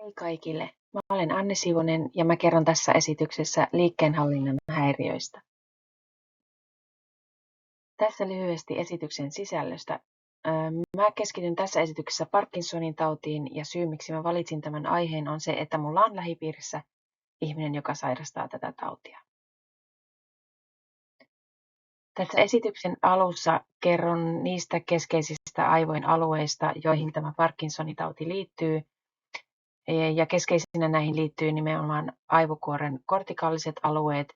Hei kaikille, mä olen Anne Sivonen ja mä kerron tässä esityksessä liikkeenhallinnan häiriöistä. Tässä lyhyesti esityksen sisällöstä. Mä keskityn tässä esityksessä Parkinsonin tautiin ja syy miksi mä valitsin tämän aiheen on se, että mulla on lähipiirissä ihminen, joka sairastaa tätä tautia. Tässä esityksen alussa kerron niistä keskeisistä aivojen alueista, joihin tämä Parkinsonin tauti liittyy. Ja keskeisinä näihin liittyy nimenomaan aivokuoren kortikaaliset alueet,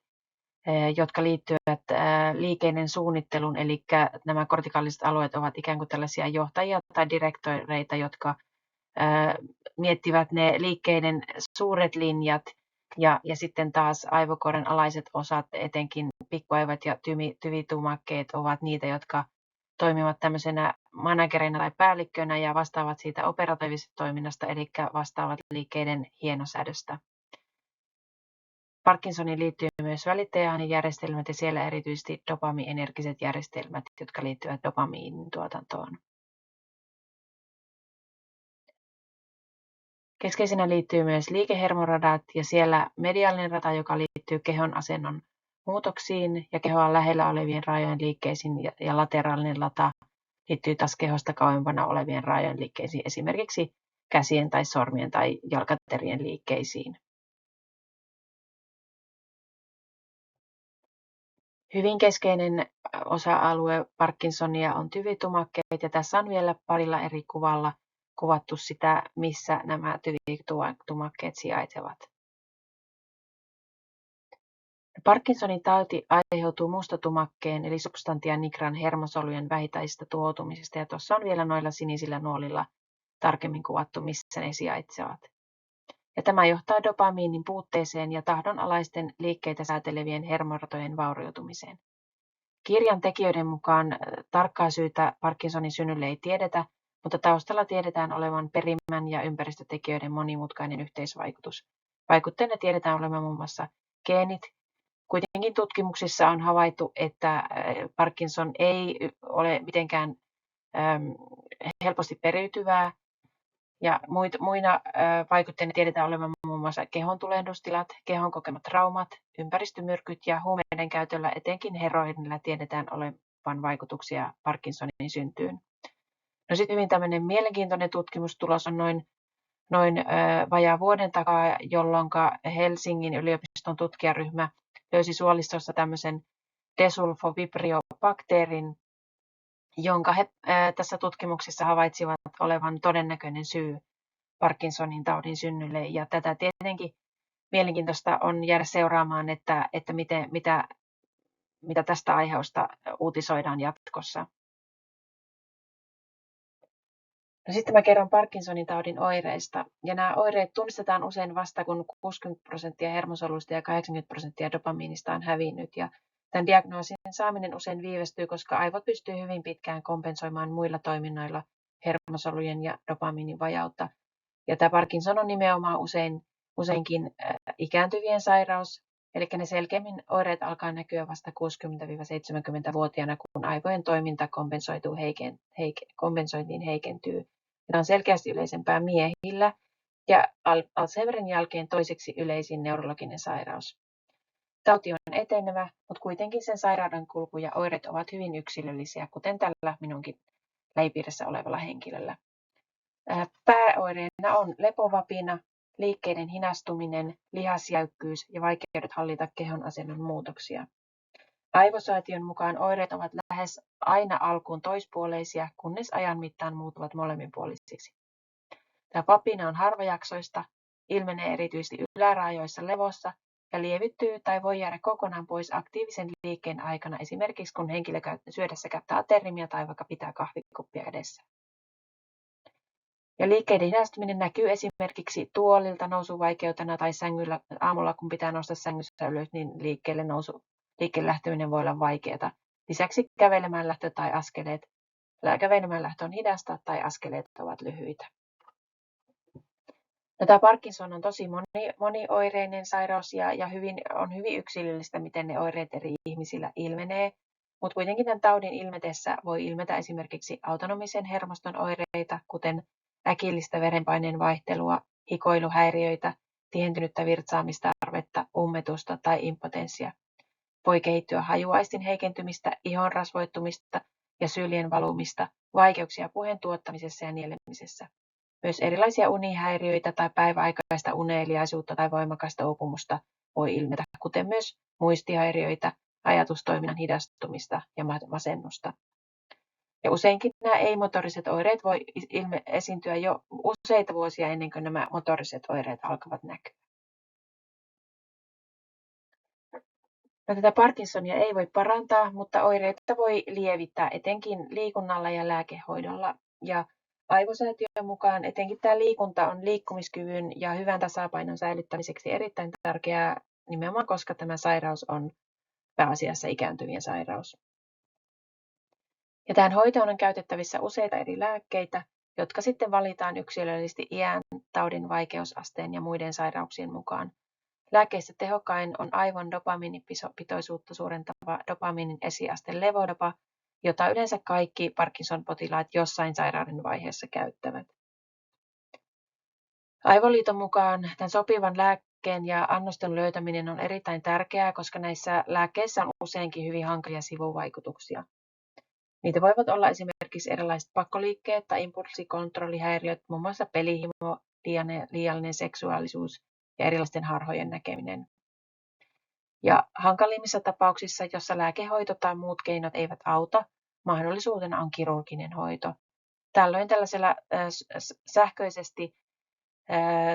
jotka liittyvät liikeiden suunnitteluun. Eli nämä kortikaaliset alueet ovat ikään kuin tällaisia johtajia tai direktoreita, jotka miettivät ne liikkeiden suuret linjat. Ja sitten taas aivokuoren alaiset osat, etenkin pikkuaivot ja tyvitumakkeet, ovat niitä, jotka toimivat tämmöisenä managerina tai päällikkönä ja vastaavat siitä operatiivisesta toiminnasta, eli vastaavat liikkeiden hienosäädöstä. Parkinsoniin liittyy myös välittäjäainejärjestelmät ja siellä erityisesti dopamiinergiset järjestelmät, jotka liittyvät dopamiinin tuotantoon. Keskeisenä liittyy myös liikehermoradat ja siellä mediaalinen rata, joka liittyy kehon asennon muutoksiin ja kehoa lähellä olevien rajojen liikkeisiin ja lateraalinen lata liittyy taas kehosta kauempana olevien rajojen liikkeisiin, esimerkiksi käsien tai sormien tai jalkaterien liikkeisiin. Hyvin keskeinen osa-alue Parkinsonia on tyvitumakkeet ja tässä on vielä parilla eri kuvalla kuvattu sitä, missä nämä tyvitumakkeet sijaitsevat. Parkinsonin tauti aiheutuu mustatumakkeen eli substantia nigran hermosolujen vähittäisestä tuhoutumisesta ja tuossa on vielä noilla sinisillä nuolilla tarkemmin kuvattu, missä ne sijaitsevat. Ja tämä johtaa dopamiinin puutteeseen ja tahdonalaisten liikkeitä säätelevien hermoratojen vaurioitumiseen. Kirjan tekijöiden mukaan tarkkaa syytä Parkinsonin synnylle ei tiedetä, mutta taustalla tiedetään olevan perimän ja ympäristötekijöiden monimutkainen yhteisvaikutus. Vaikutteena tiedetään olevan muun muassa geenit. Kuitenkin tutkimuksissa on havaittu, että Parkinson ei ole mitenkään helposti periytyvää. Ja muina vaikutteina tiedetään olevan muun muassa kehon tulehdustilat, kehon kokemat traumat, ympäristömyrkyt ja huumeiden käytöllä, etenkin heroinilla tiedetään olevan vaikutuksia Parkinsonin syntyyn. No sitten hyvin tämmöinen mielenkiintoinen tutkimustulos on noin vajaa vuoden takaa, jolloin Helsingin yliopiston tutkijaryhmä löysi suolistossa tämmöisen desulfovibrio-bakteerin, jonka he tässä tutkimuksessa havaitsivat olevan todennäköinen syy Parkinsonin taudin synnylle. Ja tätä tietenkin mielenkiintoista on jäädä seuraamaan, että mitä tästä aiheesta uutisoidaan jatkossa. No sitten mä kerron Parkinsonin taudin oireista. Ja nämä oireet tunnistetaan usein vasta, kun 60% hermosoluista ja 80% dopamiinista on hävinnyt. Ja tämän diagnoosin saaminen usein viivästyy, koska aivot pystyy hyvin pitkään kompensoimaan muilla toiminnoilla hermosolujen ja dopamiinin vajautta. Ja tämä Parkinson on nimenomaan useinkin ikääntyvien sairaus, eli ne selkeämmin oireet alkaa näkyä vasta 60-70-vuotiaana, kun aivojen toiminta kompensointiin heikentyy. Tämä on selkeästi yleisempää miehillä ja Alzheimerin jälkeen toiseksi yleisin neurologinen sairaus. Tauti on etenevä, mutta kuitenkin sen sairauden kulku ja oireet ovat hyvin yksilöllisiä, kuten tällä minunkin lähipiirissä olevalla henkilöllä. Pääoireena on lepovapina, liikkeiden hinastuminen, lihasjäykkyys ja vaikeudet hallita kehon asennon muutoksia. Aivosäätiön mukaan oireet ovat lähes aina alkuun toispuoleisia, kunnes ajan mittaan muuttuvat molemminpuolisiksi. Tämä vapina on harvajaksoista, ilmenee erityisesti yläraajoissa levossa ja lievittyy tai voi jäädä kokonaan pois aktiivisen liikkeen aikana, esimerkiksi kun henkilö syödessä käyttää aterimia tai vaikka pitää kahvikuppia edessä. Ja liikkeiden hidastuminen näkyy esimerkiksi tuolilta nousuvaikeutena tai sängyllä aamulla, kun pitää nousta sängyssä ylös, niin liikkeelle lähteminen voi olla vaikeaa. Lisäksi kävelemään lähtö on hidasta tai askeleet ovat lyhyitä. Tämä Parkinson on tosi monioireinen sairaus ja on hyvin yksilöllistä, miten ne oireet eri ihmisillä ilmenee. Mutta kuitenkin tämän taudin ilmetessä voi ilmetä esimerkiksi autonomisen hermoston oireita, kuten äkillistä verenpaineen vaihtelua, hikoiluhäiriöitä, tihentynyttä virtsaamistarvetta, ummetusta tai impotenssia. Voi kehittyä hajuaistin heikentymistä, ihon rasvoittumista ja syljen valumista, vaikeuksia puheen tuottamisessa ja nielemisessä. Myös erilaisia unihäiriöitä tai päiväaikaista uneliaisuutta tai voimakasta uupumusta voi ilmetä, kuten myös muistihäiriöitä, ajatustoiminnan hidastumista ja masennusta. Ja useinkin nämä ei-motoriset oireet voi esiintyä jo useita vuosia ennen kuin nämä motoriset oireet alkavat näkyä. No, tätä Parkinsonia ei voi parantaa, mutta oireita voi lievittää etenkin liikunnalla ja lääkehoidolla. Ja Aivosäätiön mukaan etenkin tämä liikunta on liikkumiskyvyn ja hyvän tasapainon säilyttämiseksi erittäin tärkeää nimenomaan, koska tämä sairaus on pääasiassa ikääntyvien sairaus. Ja tähän hoitoon on käytettävissä useita eri lääkkeitä, jotka sitten valitaan yksilöllisesti iän, taudin vaikeusasteen ja muiden sairauksien mukaan. Lääkkeistä tehokkain on aivon dopamiinipitoisuutta suurentava dopamiinin esiaste levodopa, jota yleensä kaikki Parkinson-potilaat jossain sairauden vaiheessa käyttävät. Aivoliiton mukaan tämän sopivan lääkkeen ja annoston löytäminen on erittäin tärkeää, koska näissä lääkkeissä on useinkin hyvin hankalia sivuvaikutuksia. Niitä voivat olla esimerkiksi erilaiset pakkoliikkeet tai impulssikontrollihäiriöt, muun muassa pelihimo, liiallinen seksuaalisuus ja erilaisten harhojen näkeminen. Ja hankalimmissa tapauksissa, jossa lääkehoito tai muut keinot eivät auta, mahdollisuutena on kirurginen hoito. Tällöin tällaisella sähköisesti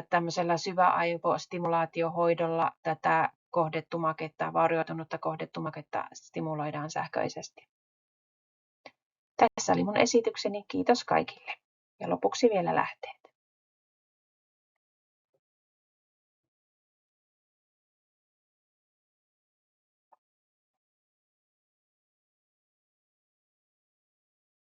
tämmöisellä syväaivostimulaatiohoidolla tätä kohdetumaketta, vaurioitunutta kohdetumaketta stimuloidaan sähköisesti. Tässä oli mun esitykseni. Kiitos kaikille. Ja lopuksi vielä lähtee.